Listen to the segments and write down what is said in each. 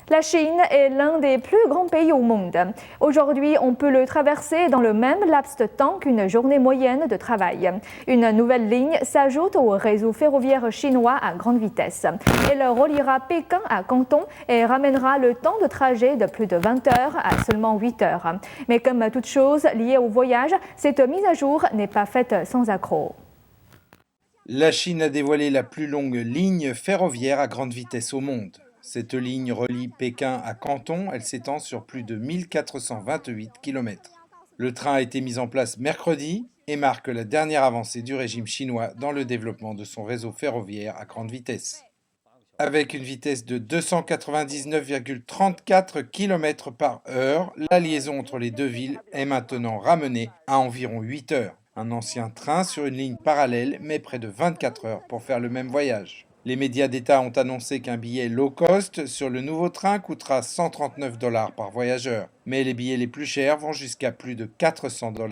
La Chine est l'un des plus grands pays au monde. Aujourd'hui, on peut le traverser dans le même laps de temps qu'une journée moyenne de travail. Une nouvelle ligne s'ajoute au réseau ferroviaire chinois à grande vitesse. Elle reliera Pékin à Canton et ramènera le temps de trajet de plus de 20 heures à seulement 8 heures. Mais comme toute chose liée au voyage, cette mise à jour n'est pas faite sans accroc. La Chine a dévoilé la plus longue ligne ferroviaire à grande vitesse au monde. Cette ligne relie Pékin à Canton, elle s'étend sur plus de 1428 km. Le train a été mis en place mercredi et marque la dernière avancée du régime chinois dans le développement de son réseau ferroviaire à grande vitesse. Avec une vitesse de 299,34 km par heure, la liaison entre les deux villes est maintenant ramenée à environ 8 heures. Un ancien train sur une ligne parallèle met près de 24 heures pour faire le même voyage. Les médias d'État ont annoncé qu'un billet low cost sur le nouveau train coûtera 139 $ par voyageur, mais les billets les plus chers vont jusqu'à plus de 400 $.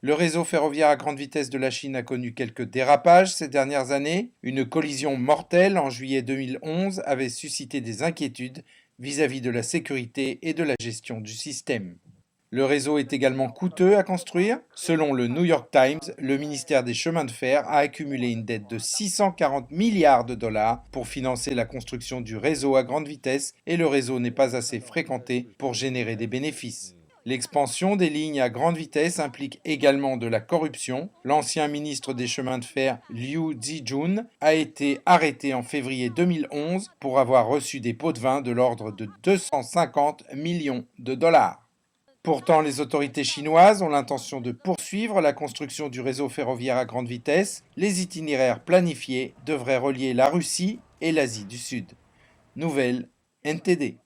Le réseau ferroviaire à grande vitesse de la Chine a connu quelques dérapages ces dernières années. Une collision mortelle en juillet 2011 avait suscité des inquiétudes vis-à-vis de la sécurité et de la gestion du système. Le réseau est également coûteux à construire. Selon le New York Times, le ministère des Chemins de fer a accumulé une dette de 640 milliards de dollars pour financer la construction du réseau à grande vitesse et le réseau n'est pas assez fréquenté pour générer des bénéfices. L'expansion des lignes à grande vitesse implique également de la corruption. L'ancien ministre des Chemins de fer, Liu Zijun, a été arrêté en février 2011 pour avoir reçu des pots de vin de l'ordre de 250 millions de dollars. Pourtant, les autorités chinoises ont l'intention de poursuivre la construction du réseau ferroviaire à grande vitesse. Les itinéraires planifiés devraient relier la Russie et l'Asie du Sud. Nouvelle NTD.